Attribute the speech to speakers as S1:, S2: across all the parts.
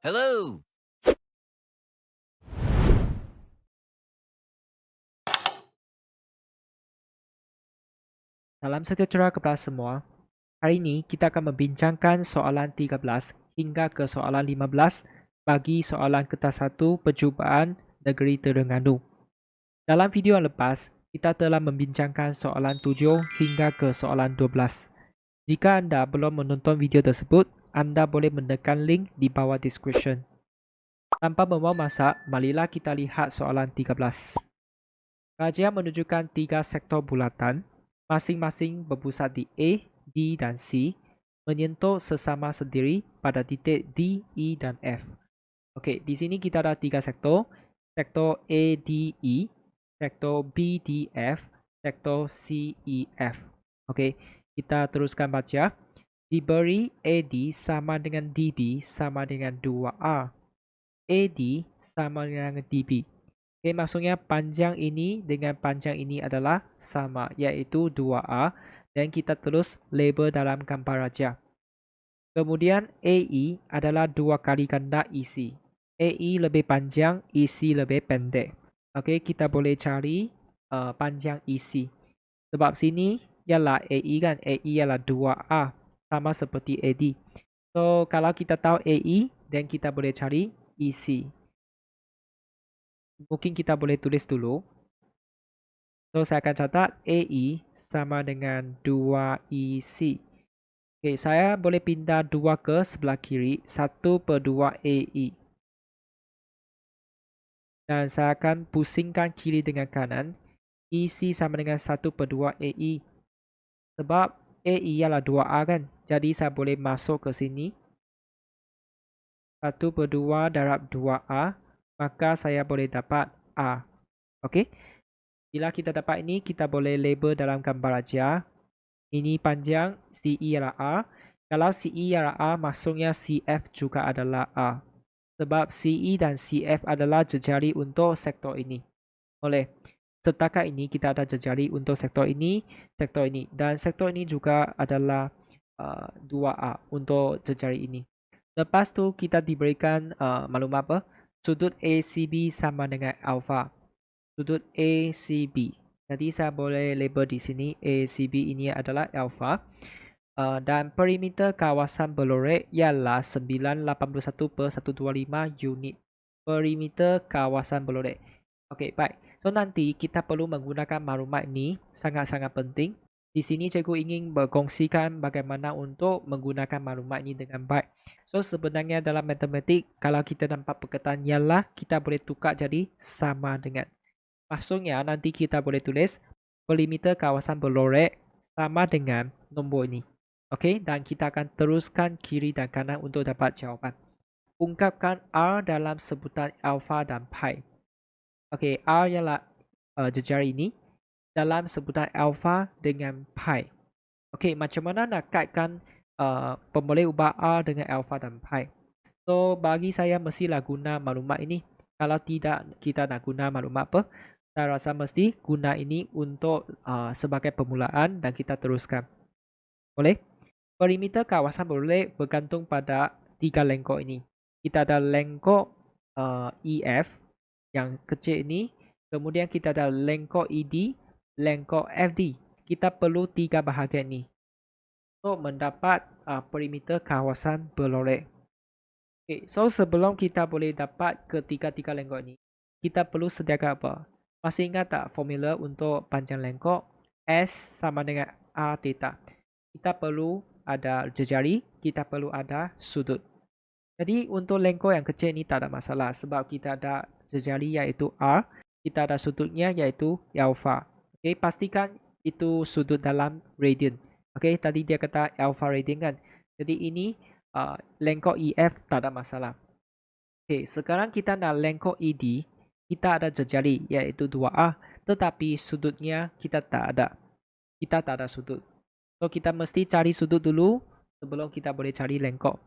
S1: Hello.
S2: Salam sejahtera kepada semua. Hari ini kita akan membincangkan soalan 13 hingga ke soalan 15 bagi soalan kertas 1 percubaan negeri Terengganu. Dalam video yang lepas, kita telah membincangkan soalan 7 hingga ke soalan 12. Jika anda belum menonton video tersebut, anda boleh menekan link di bawah description. Tanpa membuang masa, marilah kita lihat soalan 13. Kajian menunjukkan 3 sektor bulatan, masing-masing berpusat di A, B dan C, menyentuh sesama sendiri pada titik D, E dan F. Okey, di sini kita ada 3 sektor, sektor A, D, E, sektor B, D, F, sektor C, E, F. Okey, kita teruskan baca. Diberi AD sama dengan DB sama dengan 2A. AD sama dengan DB. Okay, maksudnya panjang ini dengan panjang ini adalah sama, iaitu 2A, dan kita terus label dalam gambar raja. Kemudian AE adalah 2 kali ganda EC. AE lebih panjang, EC lebih pendek. Okay, kita boleh cari panjang EC. Sebab sini ialah AE kan, AE ialah 2A, sama seperti AD. So, kalau kita tahu AE, dan kita boleh cari EC. Mungkin kita boleh tulis dulu. So, saya akan catat AE sama dengan 2EC. Okay, saya boleh pindah 2 ke sebelah kiri, 1/2 AE. Dan saya akan pusingkan kiri dengan kanan. EC sama dengan 1/2 AE. Sebab AE ialah 2A kan. Jadi, saya boleh masuk ke sini. 1/2 darab 2A. Maka saya boleh dapat A. Okay. Bila kita dapat ini, kita boleh label dalam gambar aja. Ini panjang, CE ialah A. Kalau CE ialah A, maksudnya CF juga adalah A. Sebab CE dan CF adalah jejari untuk sektor ini. Oleh setakat ini, kita ada jejari untuk sektor ini. Dan sektor ini juga adalah 2A untuk jejari ini. Lepas tu, kita diberikan maklumat apa? Sudut ACB sama dengan alpha. Sudut ACB. Jadi saya boleh label di sini ACB ini adalah alpha. Dan perimeter kawasan berlorek ialah 981/125 unit. Perimeter kawasan berlorek. Okey, baik. So nanti kita perlu menggunakan maklumat ini, sangat-sangat penting. Di sini cikgu ingin berkongsikan bagaimana untuk menggunakan maklumat ini dengan baik. So sebenarnya dalam matematik, kalau kita nampak perkataan ialah, kita boleh tukar jadi sama dengan. Maksudnya nanti kita boleh tulis perimeter kawasan berlorek sama dengan nombor ini. Okey, dan kita akan teruskan kiri dan kanan untuk dapat jawapan. Ungkapkan R dalam sebutan alpha dan pi. Okey, R ialah jejari ini dalam sebutan alpha dengan pi. Okey, macam mana nak kaitkan pemboleh ubah R dengan alpha dan pi? So, bagi saya mestilah guna maklumat ini. Kalau tidak kita nak guna maklumat apa? Saya rasa mesti guna ini untuk sebagai permulaan dan kita teruskan. Boleh? Perimeter kawasan berlorek bergantung pada 3 lengkok ini. Kita ada lengkok EF yang kecil ini. Kemudian kita ada lengkok ED, lengkok FD. Kita perlu 3 bahagian ini untuk mendapat perimeter kawasan berlorek. Okay, so sebelum kita boleh dapat ketiga-tiga lengkok ini, kita perlu sediakan apa? Masih ingat tak formula untuk panjang lengkok? S sama dengan R theta. Kita perlu ada jejari, kita perlu ada sudut. Jadi untuk lengkok yang kecil ini tak ada masalah sebab kita ada jejari iaitu R, kita ada sudutnya iaitu alpha. Okay, pastikan itu sudut dalam radian. Okay, tadi dia kata alpha radian kan. Jadi ini lengkok EF tak ada masalah. Okay, sekarang kita nak lengkok ED, kita ada jejari iaitu 2A, tetapi sudutnya kita tak ada. Kita tak ada sudut. So kita mesti cari sudut dulu sebelum kita boleh cari lengkok.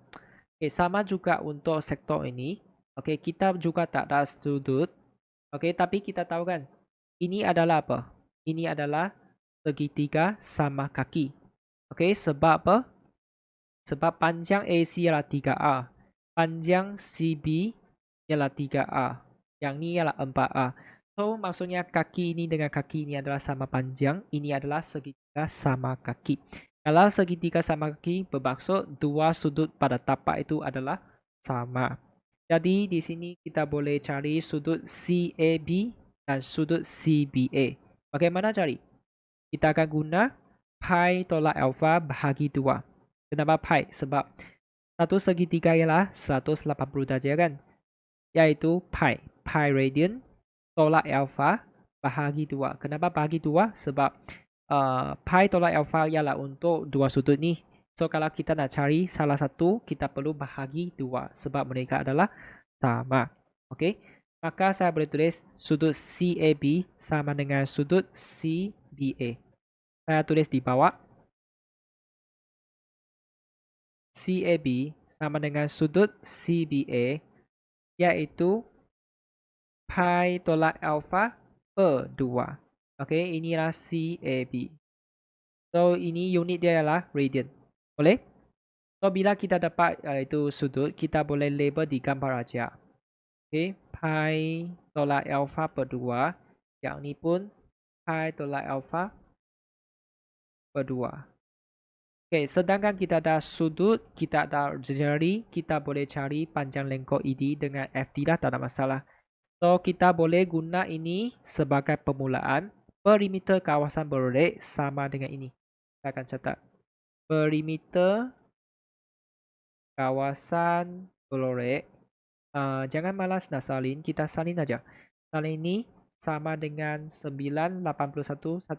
S2: Okay, sama juga untuk sektor ini. Okay, kita juga tak ada sudut. Okay, tapi kita tahu kan, ini adalah apa? Ini adalah segitiga sama kaki. Okay, sebab apa? Sebab panjang AC adalah 3A. Panjang CB ialah 3A. Yang ni ialah 4A. So, maksudnya kaki ini dengan kaki ini adalah sama panjang. Ini adalah segitiga sama kaki. Kalau segitiga sama kaki bermaksud dua sudut pada tapak itu adalah sama. Jadi di sini kita boleh cari sudut CAB dan sudut CBA. Bagaimana cari? Kita akan guna pi tolak alfa bahagi 2. Kenapa pi? Sebab satu segitiga ialah 180 darjah kan? Yaitu pi radian tolak alfa bahagi 2. Kenapa bahagi 2? Sebab pi tolak alfa ialah untuk dua sudut ni. So kalau kita nak cari salah satu, kita perlu bahagi 2 sebab mereka adalah sama. Okey. Maka saya boleh tulis sudut CAB sama dengan sudut CBA. Saya tulis di bawah. CAB sama dengan sudut CBA iaitu pi tolak alfa per 2. Okey, inilah CAB. So, ini unit dia ialah radian. Boleh? So, bila kita dapat itu sudut, kita boleh label di gambar aja. Okey, pi tolak alfa per 2. Yang ni pun pi tolak alfa per 2. Okey, sedangkan kita ada sudut, kita ada jari, kita boleh cari panjang lengkok ED dengan FD dah, tak ada masalah. So, kita boleh guna ini sebagai permulaan. Perimeter kawasan berorek sama dengan ini. Saya akan catat. Perimeter kawasan berorek. Jangan malas nak salin, kita salin aja. Salin ini sama dengan 981,125.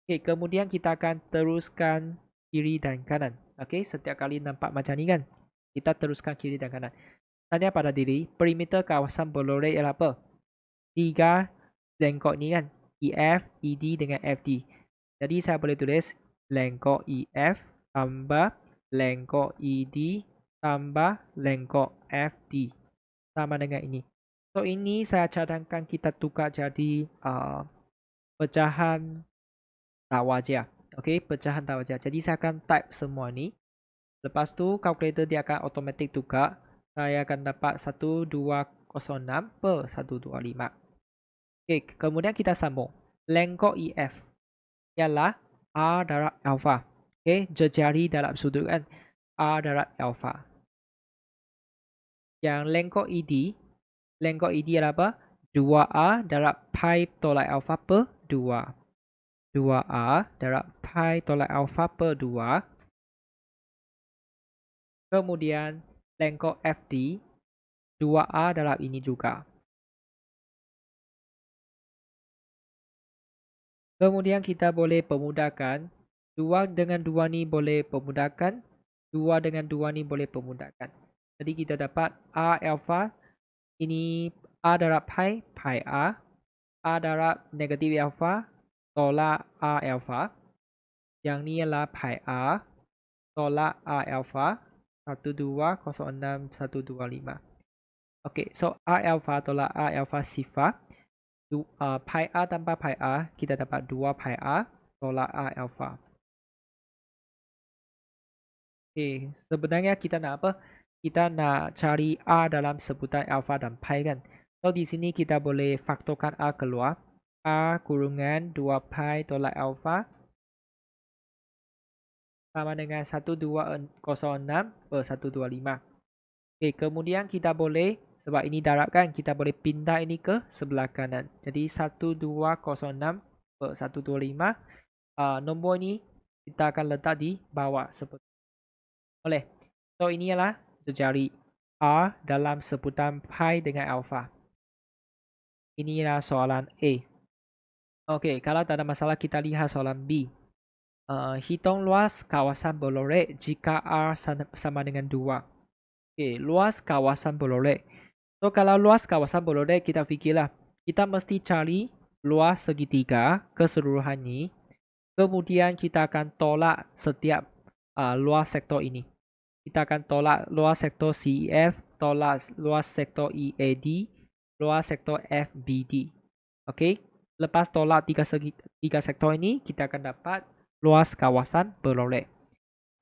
S2: Okey, kemudian kita akan teruskan kiri dan kanan. Okey, setiap kali nampak macam ni kan, kita teruskan kiri dan kanan. Tanya pada diri, perimeter kawasan berorek ialah apa? 3 lengkok ni kan, EF, ED dengan FD. Jadi saya boleh tulis lengkok EF tambah lengkok ED tambah lengkok FD. Sama dengan ini. So, ini saya cadangkan kita tukar jadi pecahan tak wajar. Okey, pecahan tak wajar. Jadi saya akan type semua ni. Lepas tu kalkulator dia akan automatic tukar. Saya akan dapat 1206 per 125. Okey, kemudian kita sambung. Lengkok EF ialah R darab alfa. Okey, jejari dalam sudut kan. R darab alfa. Yang lengkok ED ialah apa? 2R darab pi tolak alfa per 2. 2R darab pi tolak alfa per 2. Kemudian lengkok FD 2R darab ini juga. Kemudian kita boleh permudahkan. 2 dengan 2 ni boleh permudahkan. 2 dengan 2 ni boleh permudahkan. Jadi kita dapat R alpha. Ini R darab pi, pi R. R darab negatif alpha tolak R alpha. Yang ni ialah pi R tolak R alpha 1206,125. Okey, so R alpha tolak R alpha sifar. Pi R tambah pi R, kita dapat 2 pi R tolak R alpha. Okey, sebenarnya kita nak apa? Kita nak cari R dalam sebutan alpha dan pi kan. So, di sini kita boleh faktorkan R keluar. R kurungan 2 pi tolak alpha sama dengan 1206 per 125. Okey, kemudian kita boleh, sebab ini darab kan, kita boleh pindah ini ke sebelah kanan. Jadi 1206 per 125. Nombor ini kita akan letak di bawah seperti boleh. So, ini ialah jejari R dalam sebutan pi dengan alpha. Ini ialah soalan A. Okey, kalau tak ada masalah kita lihat soalan B. Hitung luas kawasan berorek jika R sama dengan 2. Okey, luas kawasan berorek. So, kalau luas kawasan berorek, kita fikirlah. Kita mesti cari luas segitiga keseluruhan ni. Kemudian kita akan tolak setiap luas sektor ini. Kita akan tolak luas sektor CEF, tolak luas sektor EAD, luas sektor FBD. Okey, lepas tolak tiga sektor ini, kita akan dapat luas kawasan berorek.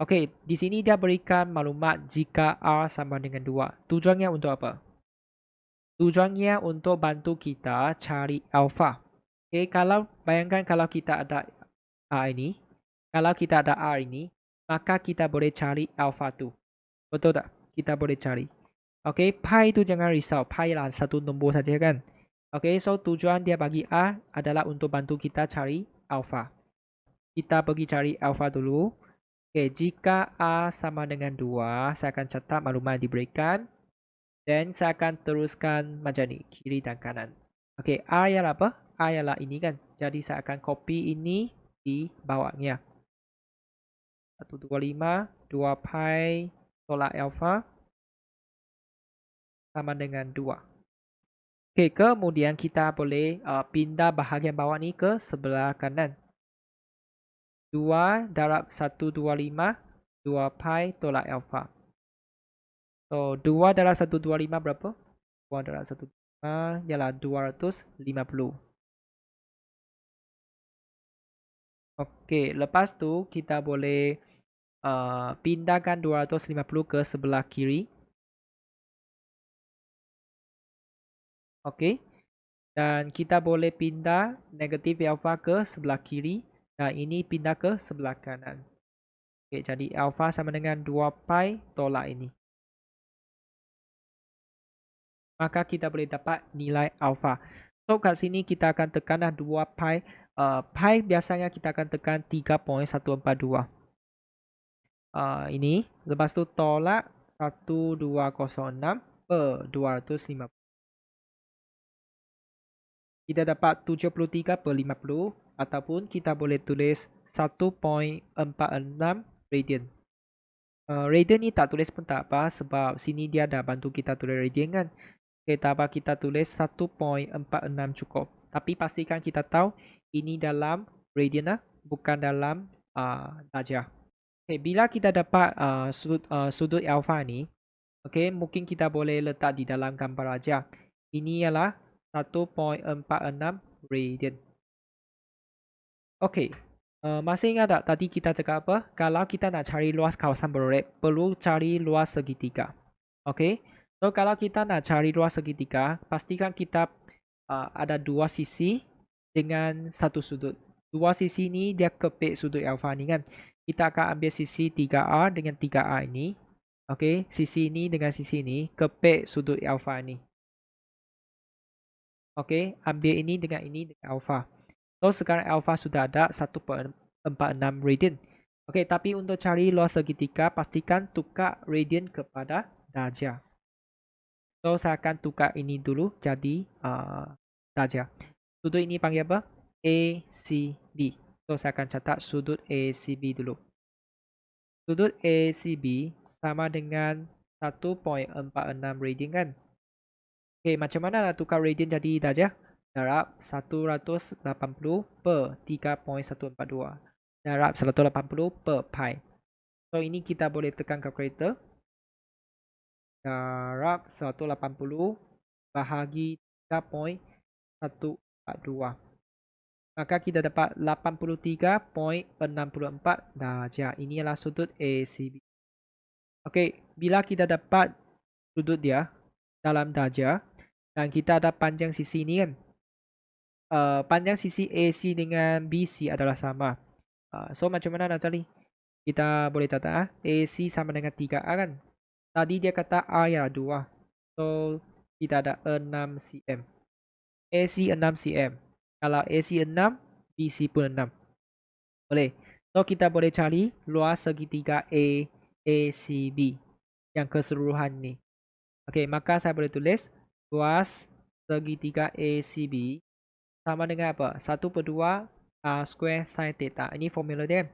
S2: Okey, di sini dia berikan maklumat jika R sama dengan 2. Tujuannya untuk apa? Tujuannya untuk bantu kita cari alfa. Okey, kalau bayangkan kalau kita ada R ini, kalau kita ada R ini, maka kita boleh cari alfa tu. Betul tak? Kita boleh cari. Okey, pi itu jangan risau. Pi lah satu nombor saja kan. Okey, so tujuan dia bagi R adalah untuk bantu kita cari alfa. Kita pergi cari alfa dulu. Okey, jika R sama dengan 2, saya akan catat maklumat yang diberikan. Dan saya akan teruskan macam ni, kiri dan kanan. Okey, R ialah apa? R ialah ini kan. Jadi saya akan copy ini di bawahnya. 125, 2 pi tolak alfa sama dengan 2. Okey, kemudian kita boleh pindah bahagian bawah ni ke sebelah kanan. 2 darab 125, 2 pi tolak alfa. So, 2 darab 125 berapa? 2 darab 125 ialah 250. Okey, lepas tu kita boleh pindahkan 250 ke sebelah kiri. Okey. Dan kita boleh pindah negatif alfa ke sebelah kiri. Dan ini pindah ke sebelah kanan. Okey, jadi alfa sama dengan 2 pi tolak ini. Maka kita boleh dapat nilai alfa. So, kat sini kita akan tekanlah 2 pi. Pi biasanya kita akan tekan 3.142. Ini. Lepas tu tolak 1206 per 250. Kita dapat 73 per 50 ataupun kita boleh tulis 1.46 radian. Radian ni tak tulis pun tak apa sebab sini dia dah bantu kita tulis radian kan. Okay, tak apa, kita tulis 1.46 cukup. Tapi pastikan kita tahu ini dalam radian lah, bukan dalam darjah. Okay, bila kita dapat sudut alfa ni, okay, mungkin kita boleh letak di dalam gambar aja. Ini ialah 1.46 radian. Okey. Masih ingat tak tadi kita cakap apa? Kalau kita nak cari luas kawasan berorek, perlu cari luas segitiga. Okey. So, kalau kita nak cari luas segitiga, pastikan kita ada dua sisi dengan satu sudut. Dua sisi ni dia kepit sudut alfa ni kan. Kita akan ambil sisi 3R dengan 3R ini. Okey. Sisi ini dengan sisi ini kepit sudut alfa ni. Okey, ambil ini dengan alfa. So, sekarang alfa sudah ada 1.46 radian. Okey, tapi untuk cari luas segitiga, pastikan tukar radian kepada darjah. So, saya akan tukar ini dulu jadi darjah. Sudut ini panggil apa? ACB. So, saya akan catat sudut ACB dulu. Sudut ACB sama dengan 1.46 radian kan? Okay, macam mana nak tukar radian jadi darjah? Darab 180 per 3.142. Darab 180 per pi. So, ini kita boleh tekan kalkulator. Darab 180 bahagi 3.142. Maka kita dapat 83.64 darjah. Ini adalah sudut ACB. Okey, bila kita dapat sudut dia dalam darjah, dan kita ada panjang sisi ni kan. Panjang sisi AC dengan BC adalah sama. So macam mana nak cari? Kita boleh catat AC sama dengan 3R kan. Tadi dia kata R ya 2. So kita ada 6 cm. AC 6 cm. Kalau AC 6, BC pun 6. Boleh. So kita boleh cari luas segitiga ACB yang keseluruhan ni. Okey, maka saya boleh tulis luas segitiga ACB sama dengan apa? 1 per 2 R square sin theta. Ini formula dia.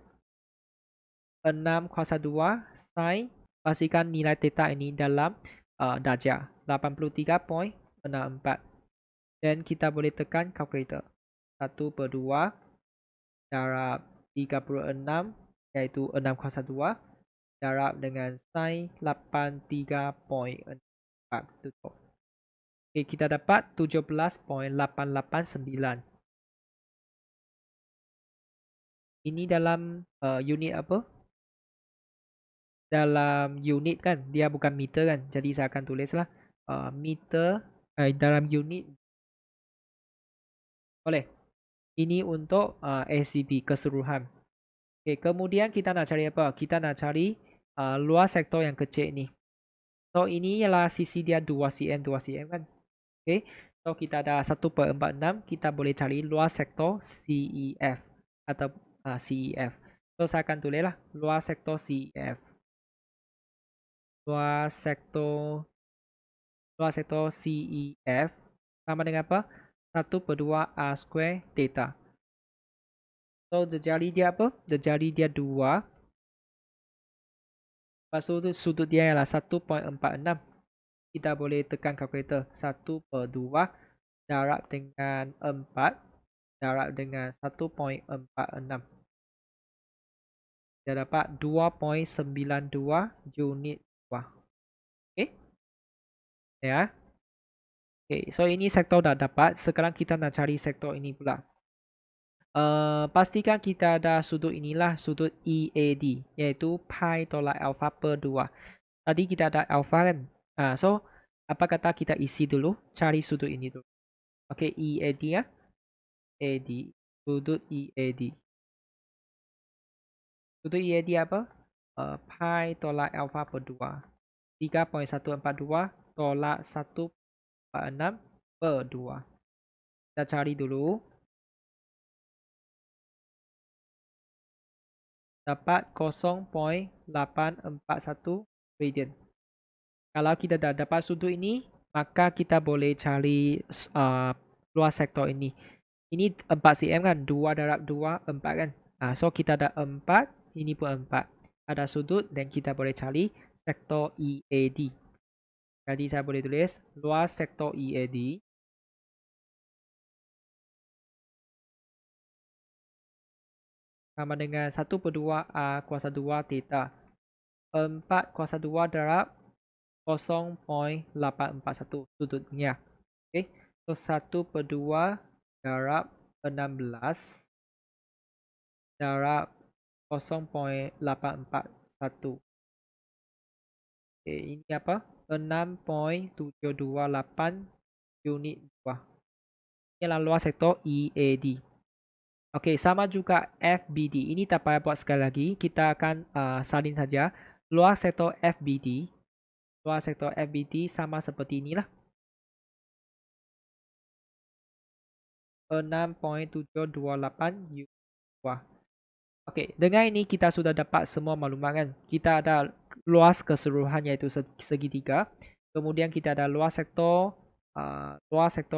S2: 6 kuasa 2 sin. Pastikan nilai theta ini dalam darjah. 83.64. Dan kita boleh tekan calculator. 1 per 2 darab 36 iaitu 6 kuasa 2 darab dengan sin 83.4. Tutup. Okay, kita dapat 17.889. Ini dalam unit apa? dalam unit kan, dia bukan meter kan. Jadi saya akan tulislah meter dalam unit. Boleh. Ini untuk SCB keseluruhan. Okay, kemudian kita nak cari apa? Kita nak cari luas sektor yang kecil ni. So ini ialah sisi dia 2 cm 2 cm kan. Okay. So kita ada 1/46, kita boleh cari luas sektor CEF atau CEF. So saya akan tulislah luas sektor CEF. Luas sektor CEF sama dengan apa? 1/2 R square theta. So jari dia apa? Jari dia 2. Lepas tu sudut dia ialah 1.46. Kita boleh tekan kalkulator. 1/2 darab dengan 4 darab dengan 1.46. Kita dapat 2.92 unit buah. Okay. Ya. Okay. So ini sektor dah dapat. Sekarang kita nak cari sektor ini pula. Pastikan kita ada sudut inilah, sudut EAD, iaitu pi tolak alpha per 2. Tadi kita ada alpha kan. So apa kata kita isi dulu, cari sudut ini dulu. Okay, EAD ya. AD, sudut EAD. Sudut EAD apa? Pi tolak alpha per 2. 3.142 tolak 146 per 2. Kita cari dulu. Dapat 0.841 radian. Kalau kita dah dapat sudut ini, maka kita boleh cari luas sektor ini. Ini 4 cm kan, 2 darab 2, 4 kan. So kita ada 4, ini pun 4. Ada sudut dan kita boleh cari sektor EAD. Jadi saya boleh tulis luas sektor EAD sama dengan 1/2 R kuasa 2 theta. 4 kuasa 2 darab 0.841 sudutnya. Okay. So 1/2 darab 16 darab 0.841. Okay, ini apa? 6.728 unit buah. Ini adalah luas sektor EAD. Okay, sama juga FBD. Ini tak payah buat sekali lagi. Kita akan salin saja. Luas sektor FBD. Luas sektor FBD sama seperti inilah. 6.728 unit buah. Okay, dengan ini kita sudah dapat semua maklumat kan. Kita ada luas keseluruhan iaitu segitiga. Kemudian kita ada luas sektor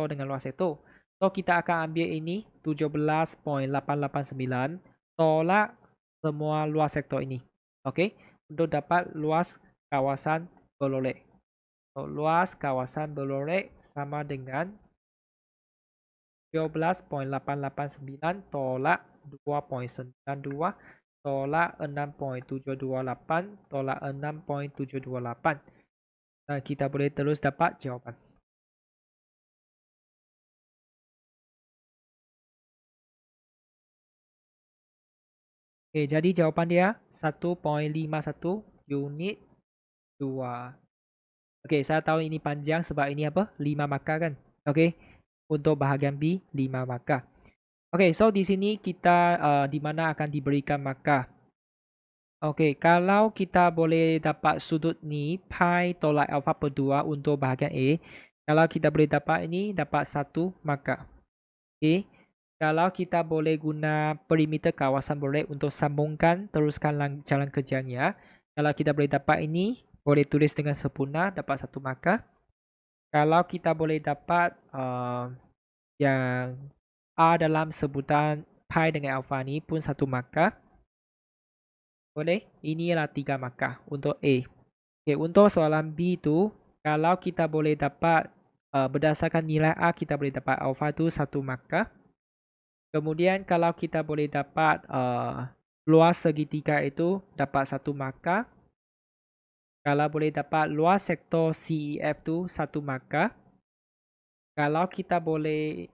S2: dengan luas sektor. So kita akan ambil ini 17.889 tolak semua luas sektor ini. Okay, untuk dapat luas kawasan berlolek. So, luas kawasan berlolek sama dengan 17.889 tolak 2.92 tolak 6.728 tolak 6.728. Dan kita boleh terus dapat jawapan. Okay, jadi jawapan dia 1.51 unit 2. Okay, saya tahu ini panjang sebab ini apa? 5 markah kan? Okay, untuk bahagian B 5 markah. Okay, so di sini kita di mana akan diberikan markah. Okay, kalau kita boleh dapat sudut ni pi tolak alpha per 2 untuk bahagian A. Kalau kita boleh dapat ini, dapat 1 markah. Okay, kalau kita boleh guna perimeter kawasan berlolek untuk sambungkan, teruskan jalan kerjanya. Kalau kita boleh dapat ini, boleh tulis dengan sempurna, dapat 1 markah. Kalau kita boleh dapat yang R dalam sebutan pi dengan alpha ni pun 1 markah. Boleh? Ini ialah 3 markah untuk A. Okay, untuk soalan B tu, kalau kita boleh dapat berdasarkan nilai R, kita boleh dapat alpha tu 1 markah. Kemudian kalau kita boleh dapat luas segitiga itu dapat 1 markah. Kalau boleh dapat luas sektor CEF tu 1 markah. Kalau kita boleh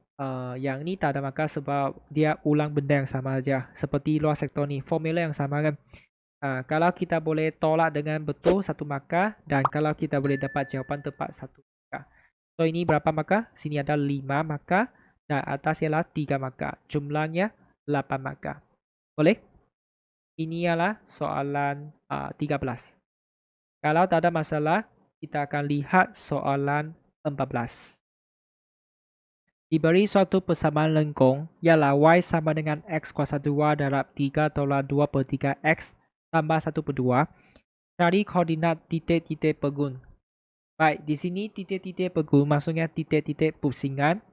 S2: yang ni tak ada markah sebab dia ulang benda yang sama aja. Seperti luas sektor ni, formula yang sama kan. Kalau kita boleh tolak dengan betul 1 markah dan kalau kita boleh dapat jawapan tepat 1 markah. So ini berapa markah? Sini ada 5 markah dan atas ialah 3 markah. Jumlahnya 8 markah. Boleh? Ini ialah soalan 13. Kalau tak ada masalah, kita akan lihat soalan 14. Diberi suatu persamaan lengkung, ialah Y sama dengan X kuasa 2 darab 3 tolak 2 per 3 X tambah 1 per 2. Cari koordinat titik-titik pegun. Baik, di sini titik-titik pegun maksudnya titik-titik pusingan.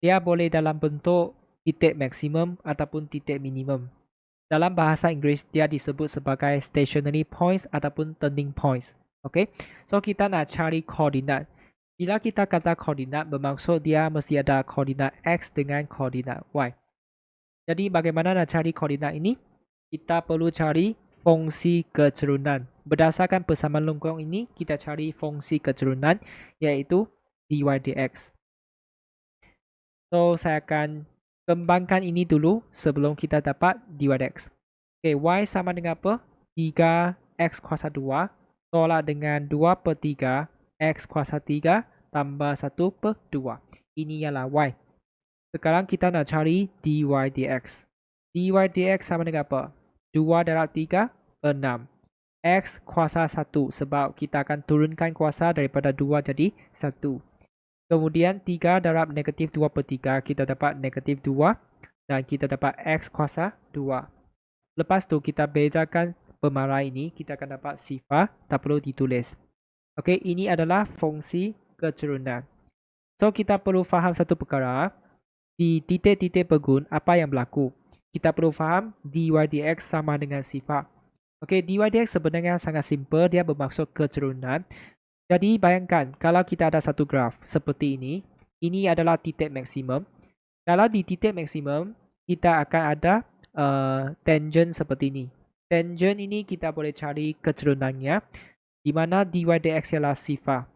S2: Dia boleh dalam bentuk titik maksimum ataupun titik minimum. Dalam bahasa Inggeris, dia disebut sebagai stationary points ataupun turning points. Okay, so kita nak cari koordinat. Bila kita kata koordinat, bermaksud dia mesti ada koordinat X dengan koordinat Y. Jadi bagaimana nak cari koordinat ini? Kita perlu cari fungsi keturunan. Berdasarkan persamaan lengkung ini, kita cari fungsi keturunan iaitu dy dx. So, saya akan kembangkan ini dulu sebelum kita dapat dy dx. Okay, Y sama dengan apa? 3x kuasa 2 tolak dengan 2 per 3 X kuasa 3 tambah 1 per 2. Ini ialah Y. Sekarang kita nak cari dy dx. Dy dx sama dengan apa? 2 darab 3, 6. X kuasa 1 sebab kita akan turunkan kuasa daripada 2 jadi 1. Kemudian 3 darab negatif 2 per 3, kita dapat negatif 2. Dan kita dapat X kuasa 2. Lepas tu kita bezakan pemarah ini, kita akan dapat sifar, tak perlu ditulis. Okey, ini adalah fungsi keturunan. So, kita perlu faham satu perkara. Di titik-titik pegun, apa yang berlaku? Kita perlu faham dy dx sama dengan sifar. Okey, dy dx sebenarnya sangat simple, dia bermaksud keturunan. Jadi, bayangkan kalau kita ada satu graf seperti ini adalah titik maksimum. Kalau di titik maksimum, kita akan ada tangent seperti ini. Tangent ini kita boleh cari keturunannya, di mana dy dx ialah sifar.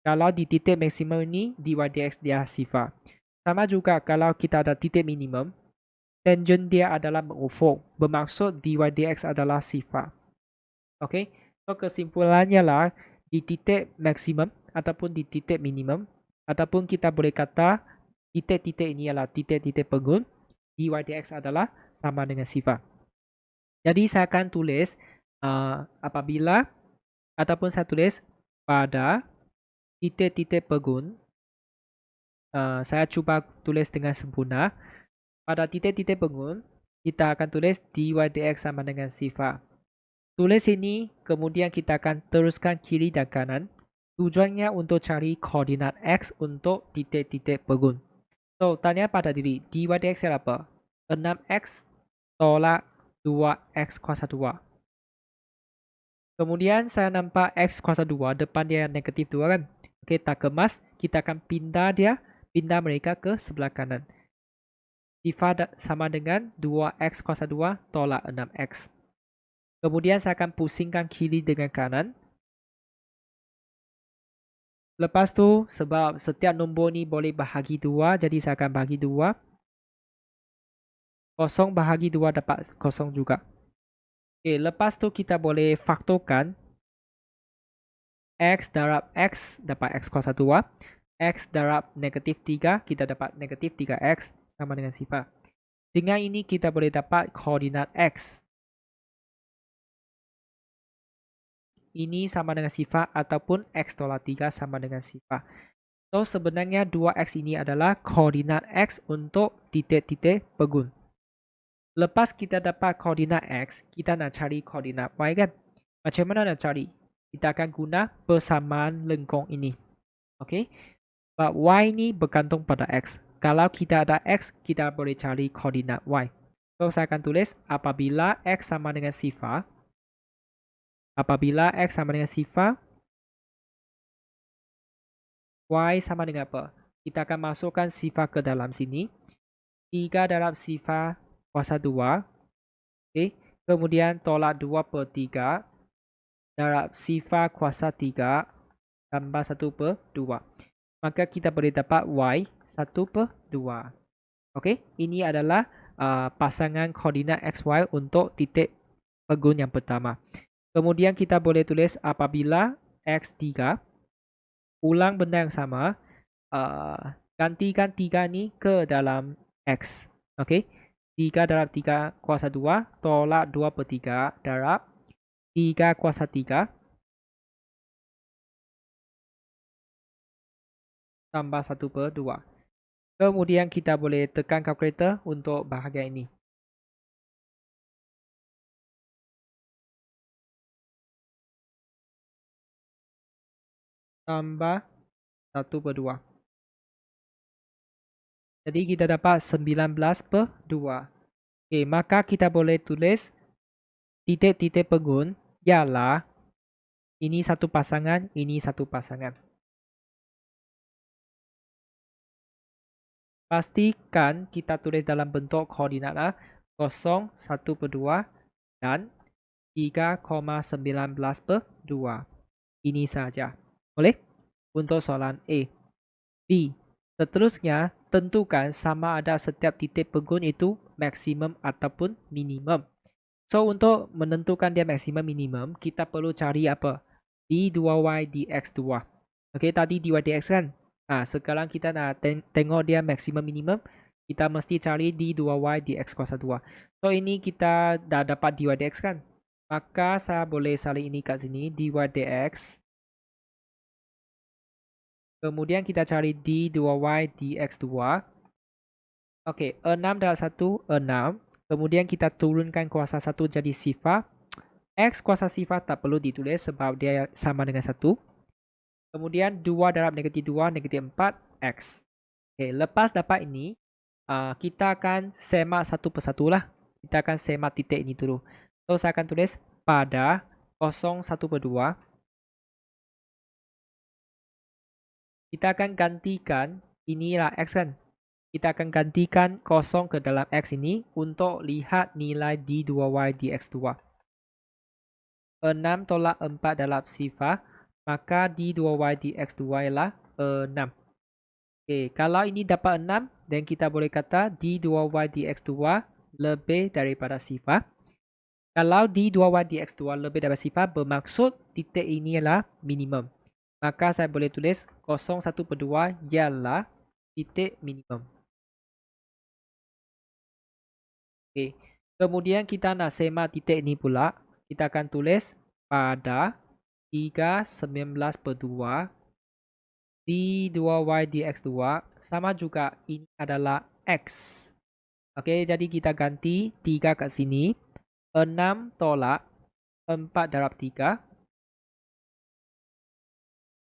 S2: Kalau di titik maksimum ini, dy dx dia sifar. Sama juga kalau kita ada titik minimum, tangent dia adalah mengufuk. Bermaksud dy dx adalah sifar. Okey, so kesimpulannya lah, di titik maksimum ataupun di titik minimum, ataupun kita boleh kata titik-titik ini adalah titik-titik pegun, dy dx adalah sama dengan sifar. Jadi saya akan tulis apabila ataupun saya tulis pada titik-titik pegun, saya cuba tulis dengan sempurna. Pada titik-titik pegun, kita akan tulis dy dx sama dengan sifar. Tulis ini, kemudian kita akan teruskan kiri dan kanan. Tujuannya untuk cari koordinat X untuk titik-titik pegun. So, tanya pada diri, dy dx adalah apa? 6x tolak 2x kuasa 2. Kemudian saya nampak x kuasa 2, depan dia negatif 2 kan? Okey, tak kemas, kita akan pindah mereka ke sebelah kanan. Sifar sama dengan 2x kuasa 2 tolak 6x. Kemudian saya akan pusingkan kiri dengan kanan. Lepas tu, sebab setiap nombor ni boleh bahagi 2, jadi saya akan bahagi 2. 0 bahagi 2 dapat 0 juga. Okay, lepas tu kita boleh faktorkan. X darab X dapat X kuasa 2. X darab negatif 3, kita dapat negatif 3X sama dengan sifar. Dengan ini kita boleh dapat koordinat X. Ini sama dengan sifar ataupun X tolak 3 sama dengan sifar. So sebenarnya 2X ini adalah koordinat X untuk titik-titik pegun. Lepas kita dapat koordinat X, kita nak cari koordinat Y kan? Macam mana nak cari? Kita akan guna persamaan lengkung ini. Okay? Sebab Y ini bergantung pada X. Kalau kita ada X, kita boleh cari koordinat Y. So saya akan tulis apabila X sama dengan sifar. Apabila X sama dengan sifar, Y sama dengan apa? Kita akan masukkan sifar ke dalam sini. 3 darab sifar kuasa 2. Okay. Kemudian tolak 2 per 3. Darab sifar kuasa 3. Tambah 1 per 2. Maka kita boleh dapat Y 1 per 2. Okay. Ini adalah pasangan koordinat XY untuk titik pegun yang pertama. Kemudian kita boleh tulis apabila X3, ulang benda yang sama, gantikan 3 ni ke dalam X. Okey. 3 darab 3 kuasa 2, tolak 2/3 darab 3 kuasa 3 tambah 1/2. Kemudian kita boleh tekan kalkulator untuk bahagian ini. Tambah 1/2. Jadi kita dapat 19/2. Okey, maka kita boleh tulis titik-titik pegun ialah ini satu pasangan, ini satu pasangan. Pastikan kita tulis dalam bentuk koordinat 0, 1/2 dan 3,19/2. Ini saja. Boleh? Untuk soalan A. B. Seterusnya, tentukan sama ada setiap titik pegun itu maksimum ataupun minimum. So, untuk menentukan dia maksimum minimum, kita perlu cari apa? D2y dx2. Okey, tadi dy dx kan? Sekarang kita nak tengok dia maksimum minimum. Kita mesti cari d2y dx kuasa 2. So, ini kita dah dapat dy dx kan? Maka saya boleh salin ini kat sini, dy dx. Kemudian kita cari d2y dx2. Okey, 6 darab 1, 6. Kemudian kita turunkan kuasa 1 jadi sifar. X kuasa sifar tak perlu ditulis sebab dia sama dengan 1. Kemudian 2 darab negatif 2, negatif 4, X. Okay, lepas dapat ini, kita akan semak satu persatu lah. Kita akan semak titik ini dulu. So, saya akan tulis pada 0,1/2. Kita akan gantikan, inilah X kan. Kita akan gantikan 0 ke dalam X ini untuk lihat nilai d2y dx2. 6 tolak 4 dalam sifar, maka d2y dx2 ialah 6. Okay, kalau ini dapat 6, dan kita boleh kata d2y dx2 lebih daripada sifar. Kalau d2y dx2 lebih daripada sifar, bermaksud titik ini ialah minimum. Maka saya boleh tulis 0,1/2 ialah titik minimum. Okay. Kemudian kita nak semak titik ini pula. Kita akan tulis pada 3/19/2 d2y dx2 sama juga ini adalah X. Okey, jadi kita ganti 3 kat sini. 6 tolak 4 darab 3.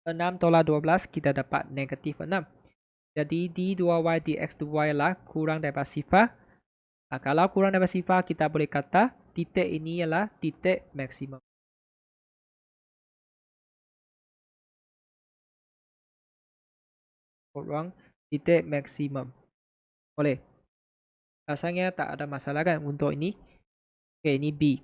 S2: 6 tolak 12 kita dapat negatif 6. Jadi d2y dx2 ialah kurang daripada sifar. Kalau kurang daripada sifar, kita boleh kata titik ini ialah titik maksimum. Ruang titik maksimum. Boleh. Rasanya tak ada masalah kan untuk ini. Okey, ini B.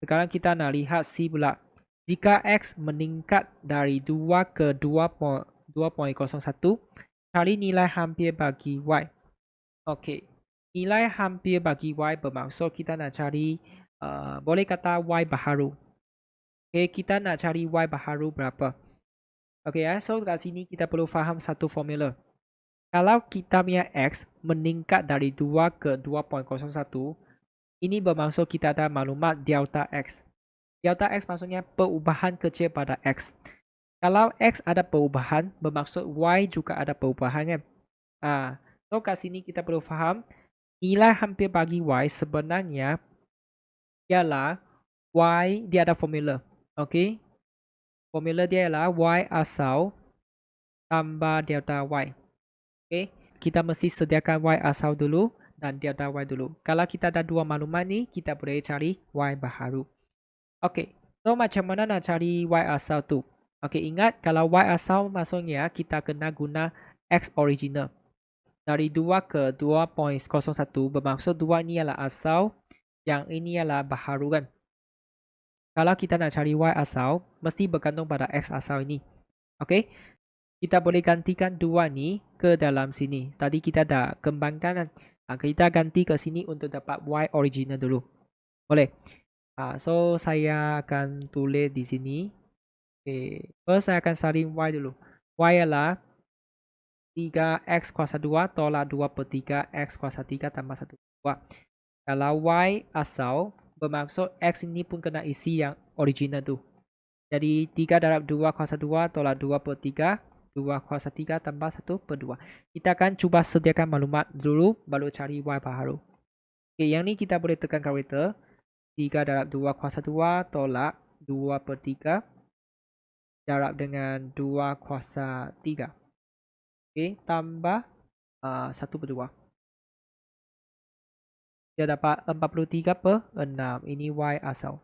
S2: Sekarang kita nak lihat C pula. Jika X meningkat dari 2 ke 2.01, cari nilai hampir bagi Y. Okey. Nilai hampir bagi Y bermaksud kita nak cari, boleh kata Y baharu. Okay, kita nak cari Y baharu berapa. Okay, so kat sini kita perlu faham satu formula. Kalau kita punya X meningkat dari 2 ke 2.01, ini bermaksud kita ada maklumat delta X. Delta X maksudnya perubahan kecil pada X. Kalau X ada perubahan, bermaksud Y juga ada perubahan kan. So kat sini kita perlu faham nilai hampir bagi Y sebenarnya ialah Y, dia ada formula. Okay. Formula dia ialah Y asal tambah delta Y. Okay. Kita mesti sediakan Y asal dulu dan delta Y dulu. Kalau kita ada dua maklumat ni, kita boleh cari Y baharu. Okay. So macam mana nak cari Y asal tu? Okay, ingat kalau Y asal maksudnya kita kena guna X original. Dari 2 ke 2.01 bermaksud 2 ni adalah asal, yang ini adalah baharu kan. Kalau kita nak cari Y asal, mesti bergantung pada X asal ini. Okay. Kita boleh gantikan 2 ni ke dalam sini. Tadi kita dah kembangkan kan. Kita ganti ke sini untuk dapat Y original dulu. Boleh. So saya akan tulis di sini. First saya akan cari Y dulu. Y adalah 3x kuasa 2 tolak 2 per 3x kuasa 3 tambah 1 per 2. Kalau Y asal, bermaksud X ini pun kena isi yang original tu. Jadi 3 darab 2 kuasa 2 tolak 2 per 3. 2 kuasa 3 tambah 1 per 2. Kita akan cuba sediakan maklumat dulu, baru cari Y baharu. Yang ni kita boleh tekan kalkulator. 3 darab 2 kuasa 2 tolak 2 per 3 darab dengan 2 kuasa 3. Tambah 1 per 2. Dia dapat 43 per 6. Ini Y asal.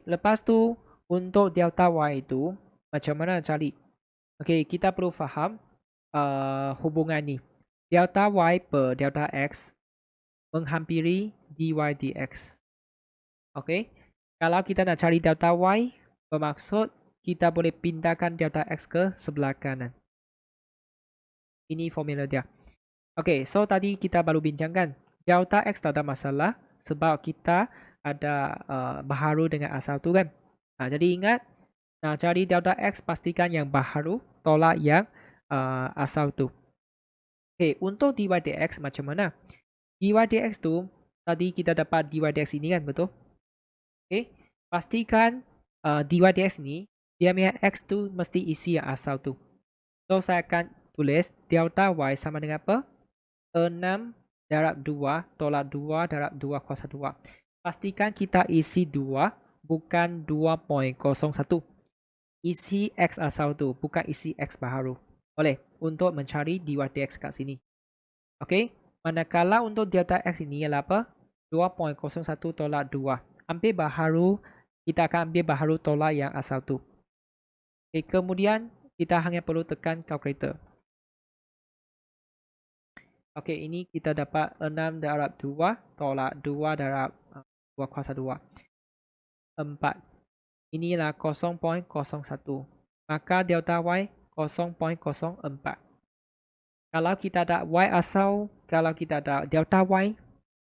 S2: Lepas tu untuk delta Y itu macam mana cari? Kita perlu faham hubungan ni. Delta Y per delta X menghampiri dy dx. Kalau kita nak cari delta Y, bermaksud kita boleh pindahkan delta X ke sebelah kanan. Ini formula dia. So tadi kita baru bincangkan. Delta X tak ada masalah sebab kita ada baharu dengan asal tu kan. Jadi ingat, nak cari delta X pastikan yang baharu tolak yang asal tu. Untuk dy dx macam mana? Dy dx tu tadi kita dapat dy dx ini kan, betul? Pastikan dy dx ni dia punya x tu mesti isi yang asal tu. So saya akan tulis delta y sama dengan apa? 6 darab 2 tolak 2 darab 2 kuasa 2. Pastikan kita isi 2 bukan 2.01. Isi x asal tu, bukan isi x baharu. Boleh untuk mencari dy dx kat sini. Manakala untuk delta x ini ialah apa? 2.01 tolak 2. Ambil baharu, kita akan ambil baharu tolak yang asal tu. Kemudian kita hanya perlu tekan kalkulator. Ini kita dapat 6 darab 2 tolak 2 darab 2 kuasa 2. 4. Inilah 0.01. Maka delta Y 0.04. Kalau kita ada Y asal, kalau kita ada delta Y,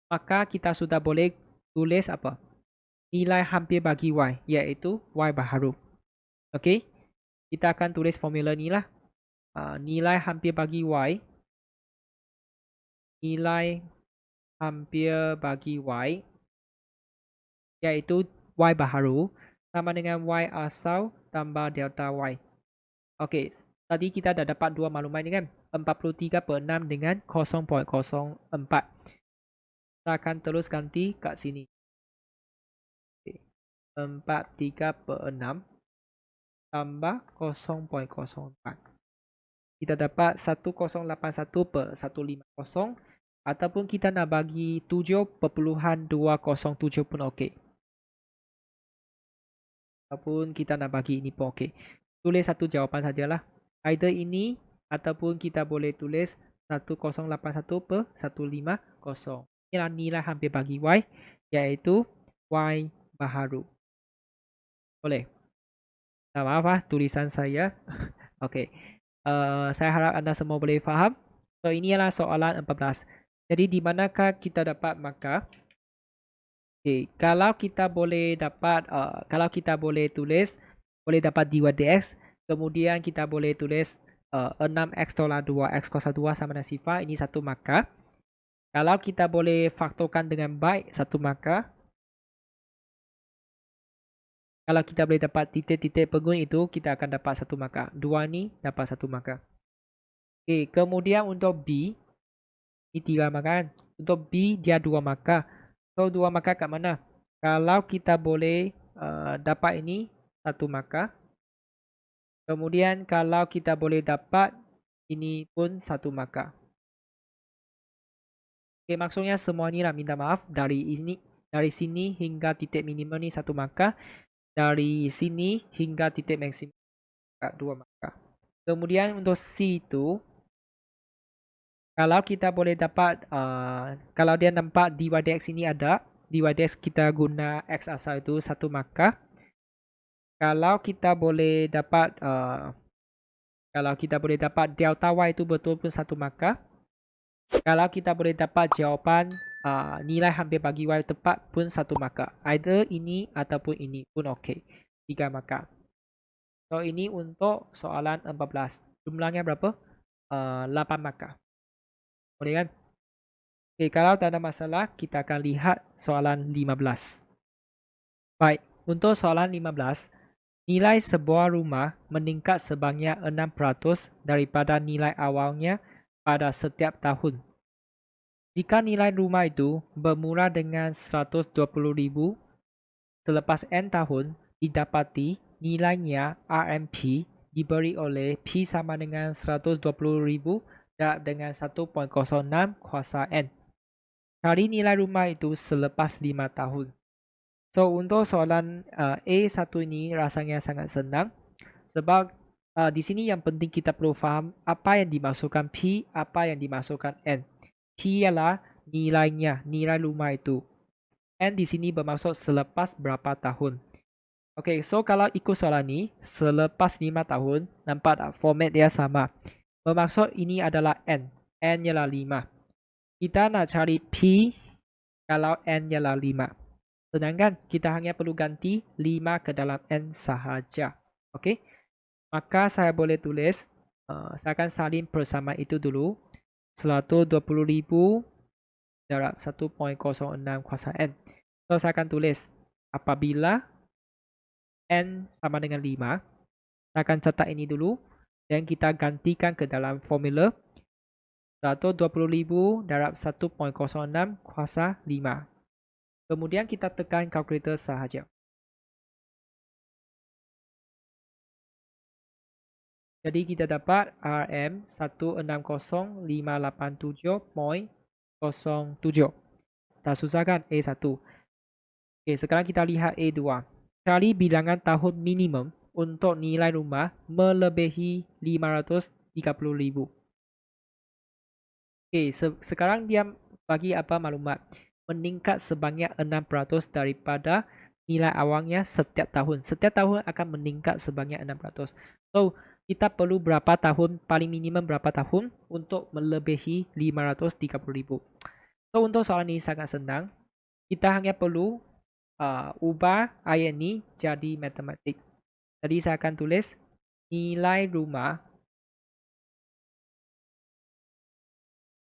S2: maka kita sudah boleh tulis apa? Nilai hampir bagi Y, iaitu Y baharu. Kita akan tulis formula ni lah. Nilai hampir bagi Y. Nilai hampir bagi Y iaitu Y baharu sama dengan Y asal tambah delta Y. Tadi kita dah dapat dua maklumat ni kan. 43 per 6 dengan 0.04. Kita akan terus ganti kat sini. 43 per 6 tambah 0.04. Kita dapat 1081 per 150. Ataupun kita nak bagi 7.207 pun okey. Ataupun kita nak bagi ini pun okey. Tulis satu jawapan sajalah. Either ini ataupun kita boleh tulis 1081 per 150. Inilah nilai hampir bagi Y, iaitu Y baharu. Boleh? Maaf tulisan saya. Saya harap anda semua boleh faham. So ini adalah soalan 14. Jadi di manakah kita dapat markah? Kalau kita boleh dapat, kalau kita boleh tulis, boleh dapat dy dx. Kemudian kita boleh tulis 6x tolak 2x kuasa 2 sama dengan sifar. Ini satu markah. Kalau kita boleh faktorkan dengan baik, satu markah. Kalau kita boleh dapat titik-titik pengun itu, kita akan dapat satu markah. Dua ni dapat satu markah. Kemudian untuk B, ini 3 markah kan. Untuk B, dia 2 markah. So, 2 markah kat mana? Kalau kita boleh dapat ini, 1 markah. Kemudian, kalau kita boleh dapat ini pun 1 markah. Maksudnya semua ni lah minta maaf. Dari sini hingga titik minimum ni 1 markah. Dari sini hingga titik maksimum 2 markah. Kemudian untuk C itu, kalau kita boleh dapat, kalau dia nampak dy dx ini ada, dy dx kita guna x asal itu 1 markah. Kalau kita boleh dapat, delta y itu betul pun 1 markah. Kalau kita boleh dapat jawapan nilai hampir bagi Y tepat pun 1 markah. Either ini ataupun ini pun okey. 3 markah. So ini untuk soalan 14. Jumlahnya berapa? 8 markah. Boleh kan? Okay, kalau tak ada masalah, kita akan lihat soalan 15. Baik, untuk soalan 15, nilai sebuah rumah meningkat sebanyak 6% daripada nilai awalnya pada setiap tahun. Jika nilai rumah itu bermula dengan 120,000, selepas N tahun didapati nilainya RMP diberi oleh P sama dengan 120,000 darab dengan 1.06 kuasa N. Cari nilai rumah itu selepas 5 tahun. So, untuk soalan A1 ini rasanya sangat senang sebab di sini yang penting kita perlu faham apa yang dimasukkan P, apa yang dimasukkan N. P ialah nilainya, nilai rumah itu. N di sini bermaksud selepas berapa tahun. Okay, so kalau ikut soalan ni, selepas 5 tahun, nampak tak format dia sama. Bermaksud ini adalah N. N ialah 5. Kita nak cari P kalau N ialah 5. Sedangkan kita hanya perlu ganti 5 ke dalam N sahaja. Okay. Maka saya boleh tulis, saya akan salin persamaan itu dulu. 120,000 darab 1.06 kuasa N. So, saya akan tulis apabila N sama dengan 5, saya akan catat ini dulu dan kita gantikan ke dalam formula 120,000 darab 1.06 kuasa 5. Kemudian kita tekan kalkulator sahaja. Jadi kita dapat RM 160587.07. Tak susah kan A1. Okay, sekarang kita lihat A2. Cari bilangan tahun minimum untuk nilai rumah melebihi 530,000. Okay, sekarang dia bagi apa maklumat? Meningkat sebanyak 6% daripada nilai awalnya setiap tahun. Setiap tahun akan meningkat sebanyak 6%. So, kita perlu berapa tahun, paling minimum berapa tahun untuk melebihi 530,000. So, untuk soalan ini sangat senang. Kita hanya perlu ubah ayat ni jadi matematik. Jadi saya akan tulis nilai rumah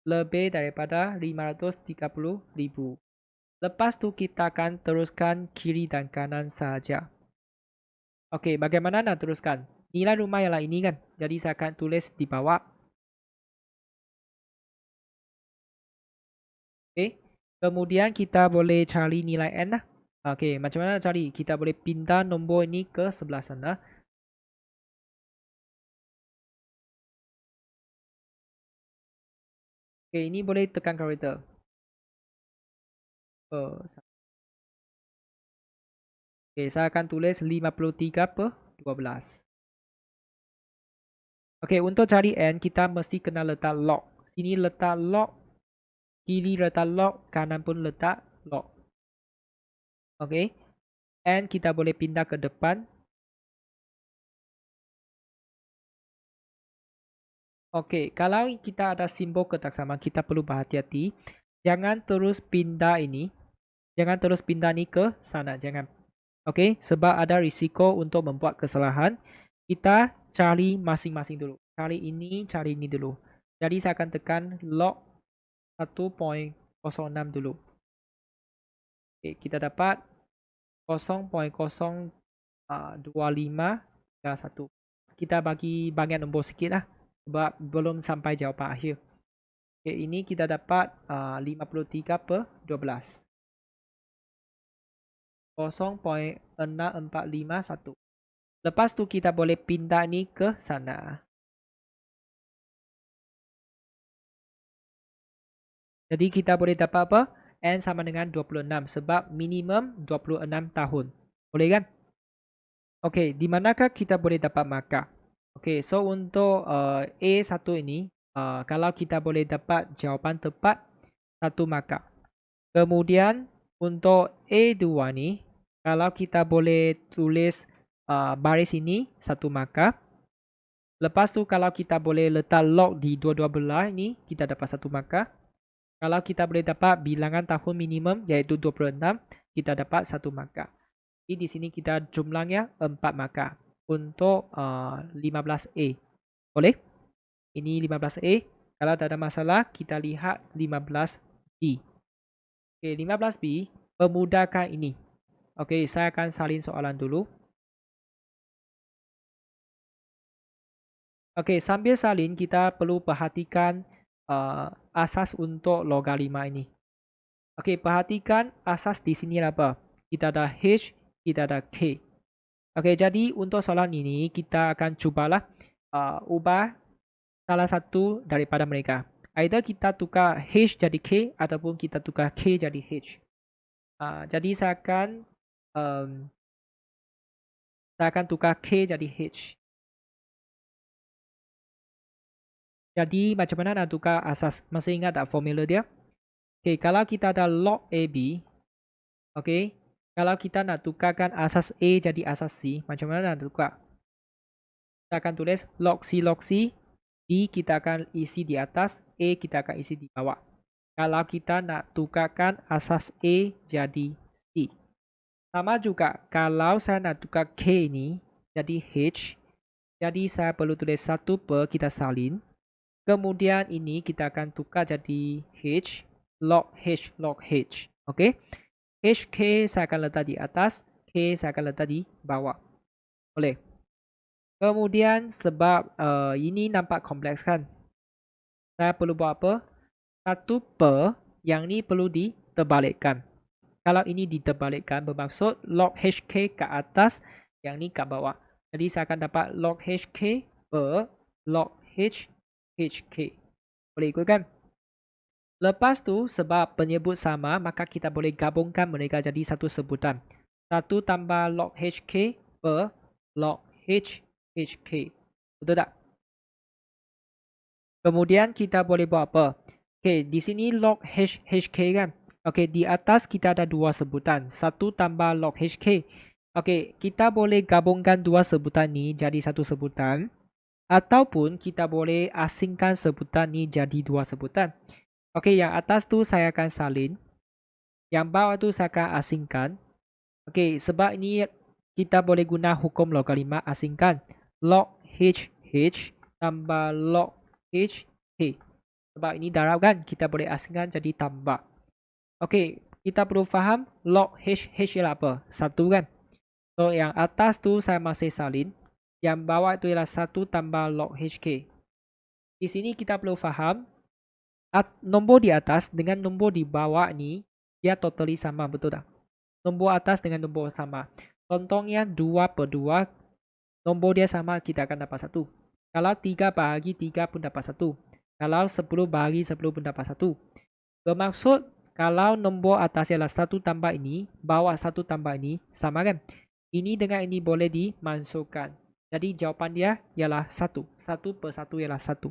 S2: lebih daripada 530,000. Lepas tu kita akan teruskan kiri dan kanan sahaja. Okey, bagaimana nak teruskan? Nilai rumah ialah ini kan. Jadi saya akan tulis di bawah. Okey. Kemudian kita boleh cari nilai N lah. Okey, macam mana nak cari? Kita boleh pindah nombor ini ke sebelah sana. Okey, ini boleh tekan kalkulator. Okey, saya akan tulis 53/12. Okey, untuk cari N, kita mesti kena letak log. Sini letak log, kiri letak log, kanan pun letak log. Okey. N kita boleh pindah ke depan. Okey, kalau kita ada simbol ketaksamaan, kita perlu berhati-hati. Jangan terus pindah ini. Jangan terus pindah ni ke sana. Jangan. Okey, sebab ada risiko untuk membuat kesalahan. Kita cari masing-masing dulu. Cari ini dulu. Jadi saya akan tekan log 1.06 dulu. Okay, kita dapat 0.02531. Kita bagi bagian nombor sikit lah. Sebab belum sampai jawapan akhir. Okay, ini kita dapat 53/12. 0.6451. Lepas tu kita boleh pindah ni ke sana. Jadi kita boleh dapat apa? N sama dengan 26 sebab minimum 26 tahun. Boleh kan? Okey, di manakah kita boleh dapat markah? Okey, so untuk A1 ini, kalau kita boleh dapat jawapan tepat, 1 markah. Kemudian untuk A2 ni, kalau kita boleh tulis baris ini, 1 markah. Lepas tu kalau kita boleh letak log di dua-dua belah ini, kita dapat 1 markah. Kalau kita boleh dapat bilangan tahun minimum iaitu 26, kita dapat 1 markah. Jadi di sini kita jumlahnya 4 markah untuk 15A. Boleh? Ini 15A. Kalau tak ada masalah, kita lihat 15B. Okey, 15B memudahkan ini. Okey, saya akan salin soalan dulu. Okey, sambil salin kita perlu perhatikan asas untuk logaritma ini. Okey, perhatikan asas di sini apa? Kita ada H, kita ada K. Okey, jadi untuk soalan ini kita akan cubalah ubah salah satu daripada mereka. Either kita tukar H jadi K ataupun kita tukar K jadi H. Jadi saya akan tukar K jadi H. Jadi macam mana nak tukar asas? Masih ingat tak formula dia? Okay, kalau kita ada log AB, okay, kalau kita nak tukarkan asas A jadi asas C, macam mana nak tukar? Kita akan tulis log C, B kita akan isi di atas, A kita akan isi di bawah. Kalau kita nak tukarkan asas A jadi C. Sama juga kalau saya nak tukar K ni jadi H, jadi saya perlu tulis 1 per kita salin. Kemudian ini kita akan tukar jadi H, log H. Okay. HK saya akan letak di atas, K saya akan letak di bawah. Boleh. Kemudian sebab ini nampak kompleks kan, saya perlu buat apa? 1 per, yang ni perlu diterbalikkan. Kalau ini diterbalikkan bermaksud log HK ke atas, yang ni kat bawah. Jadi saya akan dapat log HK per log HK. Boleh ikut kan? Lepas tu sebab penyebut sama, maka kita boleh gabungkan mereka jadi satu sebutan. 1 tambah log HK per log HK. Betul tak? Kemudian kita boleh buat apa? Okay, di sini log HK kan? Okay, di atas kita ada 2 sebutan. 1 tambah log HK. Okay, kita boleh gabungkan 2 sebutan ni jadi satu sebutan. Ataupun kita boleh asingkan sebutan ni jadi 2 sebutan. Okey, yang atas tu saya akan salin. Yang bawah tu saya akan asingkan. Okey, sebab ini kita boleh guna hukum logaritma asingkan. Log HH tambah log HK. Sebab ini darab kan, kita boleh asingkan jadi tambah. Okey, kita perlu faham log HH ialah apa? 1 kan? So, yang atas tu saya masih salin. Yang bawah tu ialah 1 tambah log HK. Di sini kita perlu faham nombor di atas dengan nombor di bawah ni dia totally sama, betul tak? Nombor atas dengan nombor sama. Contohnya 2 per 2, nombor dia sama, kita akan dapat 1. Kalau 3 bahagi 3 pun dapat 1. Kalau 10 bahagi 10 pun dapat 1. Bermaksud kalau nombor atas ialah 1 tambah ini, bawah 1 tambah ini, sama kan? Ini dengan ini boleh dimasukkan. Jadi jawapan dia ialah 1. 1 per 1 ialah 1.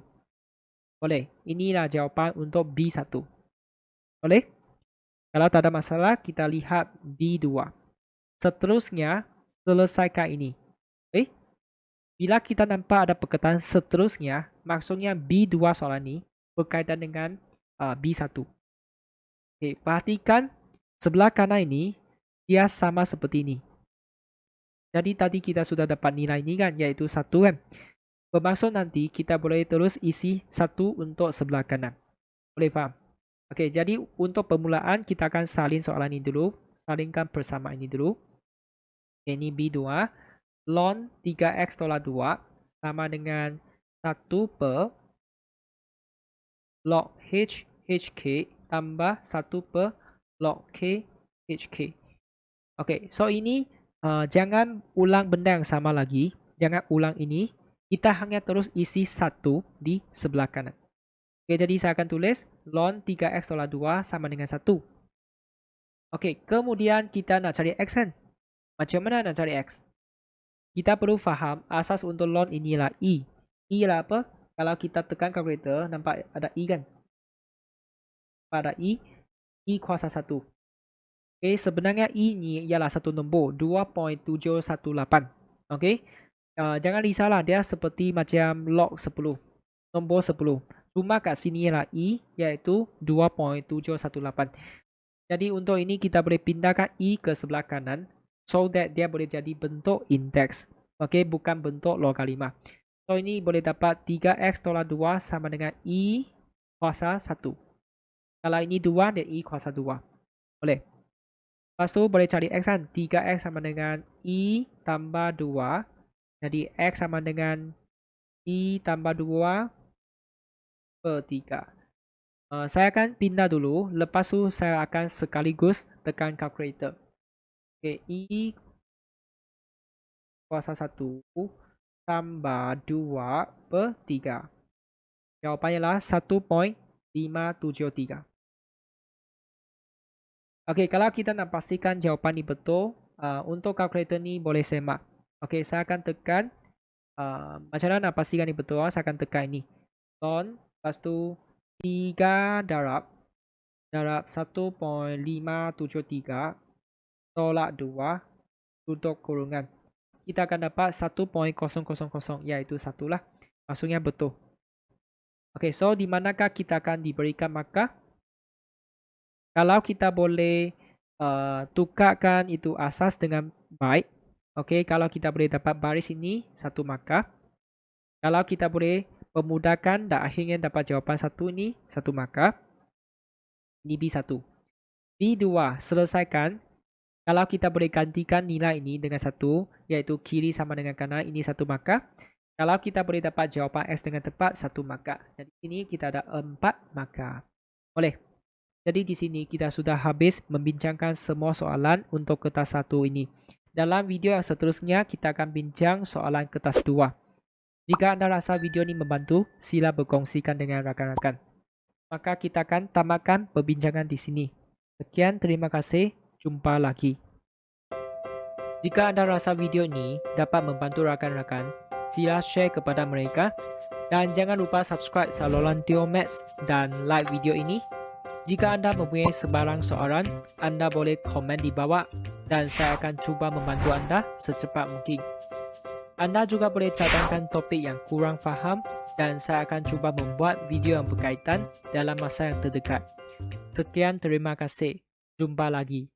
S2: Boleh. Inilah jawapan untuk B1. Boleh? Kalau tak ada masalah, kita lihat B2. Seterusnya, selesaikan ini. Okay? Bila kita nampak ada perkataan seterusnya, maksudnya B2 soalan ini berkaitan dengan B1. Okay, perhatikan sebelah kanan ini, dia sama seperti ini. Jadi tadi kita sudah dapat nilai ini kan, iaitu 1 kan. Bermaksud nanti kita boleh terus isi 1 untuk sebelah kanan. Boleh faham? Okey, jadi untuk permulaan kita akan salin soalan ini dulu. Salinkan persamaan ini dulu. Ini B2. Ln 3x tolak 2 sama dengan 1 per log HK tambah 1 per log HK. Okey, so ini jangan ulang benda yang sama lagi. Jangan ulang ini. Kita hanya terus isi 1 di sebelah kanan. Okey, jadi saya akan tulis ln 3x tolak 2 sama dengan 1. Okey, kemudian kita nak cari x kan? Macam mana nak cari x? Kita perlu faham asas untuk ln ini ialah E. E ialah apa? Kalau kita tekan kalkulator, nampak ada E kan? Nampak ada E. E kuasa 1. Okey, sebenarnya E ni ialah satu nombor, 2.718. Okey. Jangan risaulah, dia seperti macam log 10, nombor 10. Cuma kat sini ialah E, iaitu 2.718. Jadi untuk ini kita boleh pindahkan E ke sebelah kanan, so that dia boleh jadi bentuk indeks. Okay, bukan bentuk logaritma. So ini boleh dapat 3x tolak 2 sama dengan E kuasa 1. Kalau ini 2 dan E kuasa 2. Boleh. Lepas tu boleh cari X kan. 3X sama dengan E tambah 2. Jadi X sama dengan E tambah 2 per 3. Saya akan pindah dulu. Lepas tu saya akan sekaligus tekan calculator. Okay, E kuasa 1 tambah 2 per 3. Jawapannya adalah 1.573. Okey, kalau kita nak pastikan jawapan ni betul, untuk kalkulator ni boleh semak. Okey, saya akan tekan macam mana nak pastikan ni betul, saya akan tekan ini. Ton, lepas tu 3 darab 1.573 tolak 2 tutup kurungan. Kita akan dapat 1.000, iaitu 1 lah. Maksudnya betul. Okey, so di manakah kita akan diberikan markah? Kalau kita boleh tukarkan itu asas dengan baik, okay, kalau kita boleh dapat baris ini 1 markah. Kalau kita boleh memudahkan dan akhirnya dapat jawapan 1 ni 1 markah. Ini B1. B2, selesaikan. Kalau kita boleh gantikan nilai ini dengan 1, iaitu kiri sama dengan kanan, ini 1 markah. Kalau kita boleh dapat jawapan X dengan tepat, 1 markah. Jadi ini kita ada 4 markah. Boleh. Jadi di sini kita sudah habis membincangkan semua soalan untuk kertas 1 ini. Dalam video yang seterusnya kita akan bincang soalan kertas 2. Jika anda rasa video ini membantu, sila berkongsikan dengan rakan-rakan. Maka kita akan tamatkan perbincangan di sini. Sekian, terima kasih. Jumpa lagi. Jika anda rasa video ini dapat membantu rakan-rakan, sila share kepada mereka. Dan jangan lupa subscribe saluran Tio Maths dan like video ini. Jika anda mempunyai sebarang soalan, anda boleh komen di bawah dan saya akan cuba membantu anda secepat mungkin. Anda juga boleh cadangkan topik yang kurang faham dan saya akan cuba membuat video yang berkaitan dalam masa yang terdekat. Sekian, terima kasih. Jumpa lagi.